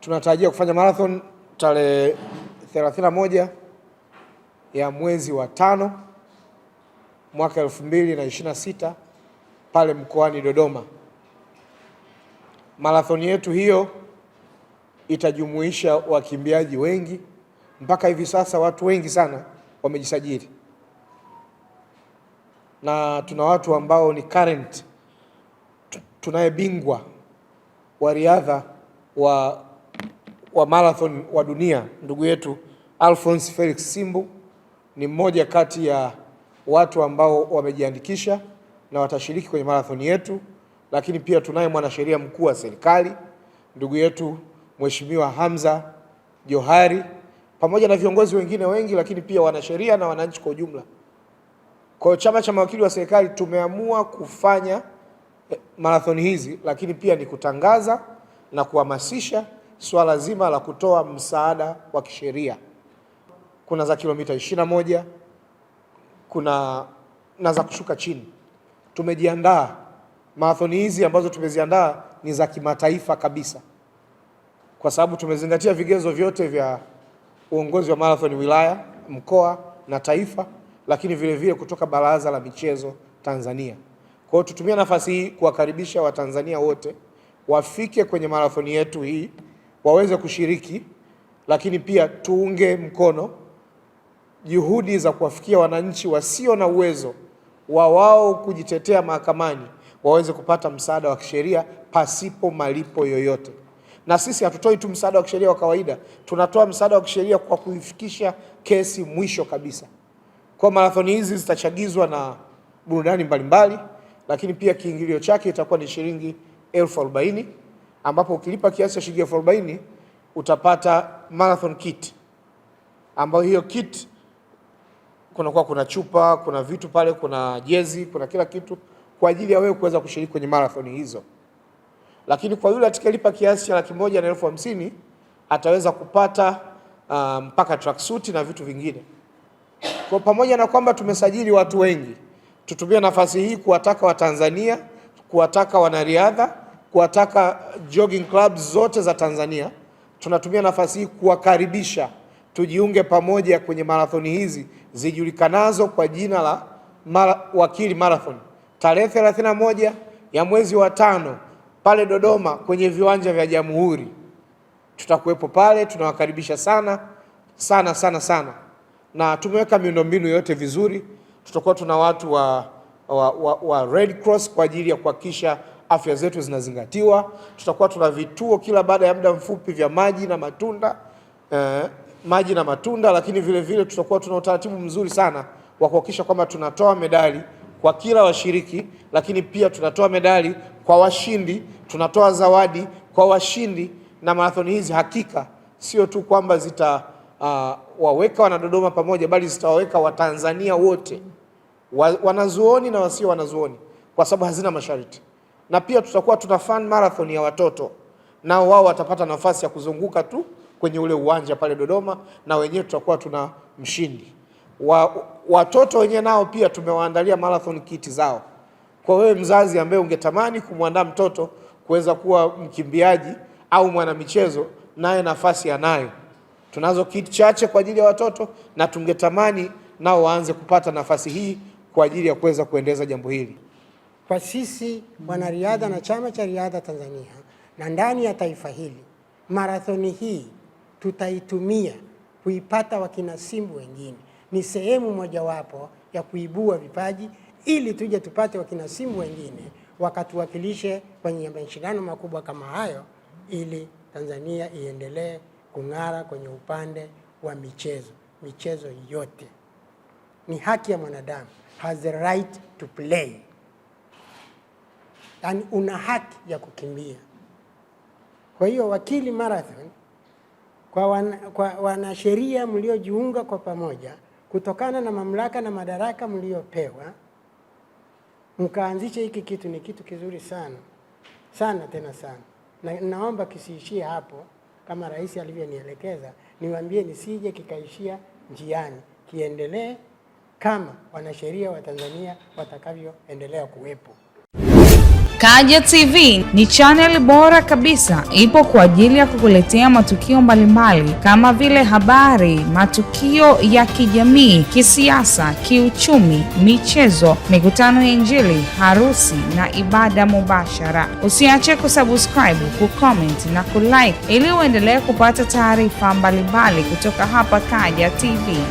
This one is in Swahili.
Tunatarajia kufanya marathon tarehe 31 ya mwezi wa 5 mwaka 2026 pale mkoani Dodoma. Marathon yetu hiyo itajumuisha wakimbiaji wengi. Mpaka hivi sasa watu wengi sana wamejisajili, na tuna watu ambao ni current. Tunaye bingwa wa riadha wa marathon wa dunia, ndugu yetu Alphonce Felix Simbu ni mmoja kati ya watu ambao wamejiandikisha na watashiriki kwenye marathon yetu. Lakini pia tunaye mwanasheria mkuu wa serikali ndugu yetu Mheshimiwa Hamza Johari, pamoja na viongozi wengine wengi, lakini pia wanasheria na wananchi kwa ujumla. Kwa chama cha mawakili wa serikali tumeamua kufanya marathon hizi, lakini pia ni kutangaza na kuhamasisha swala zima la kutoa msaada wa kisheria. Kuna za kilomita 21, kuna na za kushuka chini. Tumejiandaa, marathon hizi ambazo tumeziandaa ni za kimataifa kabisa, kwa sababu tumezingatia vigezo vyote vya uongozi wa marathon wilaya, mkoa na taifa, lakini vile vile kutoka Baraza la Michezo Tanzania. Kwa hiyo tutumia nafasi hii kuwakaribisha Watanzania wote wafike kwenye marathon yetu hii waweze kushiriki, lakini pia tuunge mkono juhudi za kuwafikia wananchi wasio na uwezo wa wao kujitetea mahakamani waweze kupata msaada wa kisheria pasipo malipo yoyote. Na sisi hatutoi tu msaada wa kisheria wa kawaida, tunatoa msaada wa kisheria kwa kuifikisha kesi mwisho kabisa. Kwa marathoni hizi zitachagizwa na burudani mbalimbali, lakini pia kiingilio chake itakuwa ni shilingi 40,000, ambapo ukilipa kiasi cha shilingi 40,000 utapata marathon kit, ambayo hiyo kit kuna chupa, kuna vitu pale, kuna jezi, kuna kila kitu kwa ajili ya wewe kuweza kushiriki kwenye marathon hizo. Lakini kwa yule atakayelipa kiasi cha 150,000 ataweza kupata mpaka tracksuit na vitu vingine. Kwa pamoja na kwamba tumesajili watu wengi, tutumie nafasi hii kuwataka Watanzania, kuwataka wanariadha, kuwataka jogging clubs zote za Tanzania. Tunatumia nafasi hii kuwakaribisha tujiunge pamoja kwenye marathoni hizi zijulikanazo kwa jina la Wakili Marathon tarehe 31 ya mwezi wa 5 pale Dodoma kwenye viwanja vya Jamhuri. Tutakuwepo pale, tunawakaribisha sana sana sana sana, na tumeweka miundombinu yote vizuri. Tutakuwa tuna watu wa Red Cross kwa ajili ya kuhakikisha afya zetu zinazingatiwa. Tutakuwa tuna vituo kila baada ya muda mfupi vya maji na matunda, lakini vile vile tutakuwa tuna utaratibu mzuri sana wa kuhakikisha kwamba tunatoa medali kwa kila washiriki, lakini pia tunatoa medali kwa washindi, tunatoa zawadi kwa washindi. Na marathoni hizi hakika sio tu kwamba waweka wanadodoma pamoja, bali zitawaweka Watanzania wote, wanazuoni na wasio wanazuoni, kwa sababu hazina masharti. Na pia tutakuwa tuna fun marathon ya watoto, nao wao watapata nafasi ya kuzunguka tu kwenye ule uwanja pale Dodoma, na wenyewe tutakuwa tuna mshindi. Watoto wenyewe nao pia tumewaandalia marathon kiti zao. Kwa wewe mzazi ambaye ungetamani kumwandaa mtoto kuweza kuwa mkimbiaji au mwanamichezo, naye nafasi anayo. Tunazo kiti chache kwa ajili ya watoto, na tungetamani nao waanze kupata nafasi hii kwa ajili ya kuweza kuendeleza jambo hili. Kwa sisi wanariadha na Chama cha Riadha Tanzania na ndani ya taifa hili, marathoni hii tutaitumia kuipata wakinasibu wengine. Ni sehemu mojawapo ya kuibua vipaji ili tuje tupate wakinasibu wengine wakatuwakilishe kwenye mashindano makubwa kama hayo, ili Tanzania iendelee kung'ara kwenye upande wa michezo. Michezo yote ni haki ya mwanadamu, has the right to play. Yani una haki ya kukimbia. Kwa hiyo Wakili Marathon, kwa wanasheria mliojiunga kwa pamoja kutokana na mamlaka na madaraka mliopewa, mkaanzisha hiki kitu, ni kitu kizuri sana sana tena sana. Na naomba kisiishie hapo, kama rais alivyonielekeza, niwaambie nisije kikaishia njiani, kiendelee kama wanasheria wa Tanzania watakavyoendelea kuwepo. Kaja TV ni channel bora kabisa, ipo kwa ajili ya kukuletea matukio mbalimbali kama vile habari, matukio ya kijamii, kisiasa, kiuchumi, michezo, mikutano ya Injili, harusi na ibada mubashara. Usiache kusubscribe, kucomment na kulike ili uendelee kupata taarifa mbalimbali kutoka hapa Kaja TV.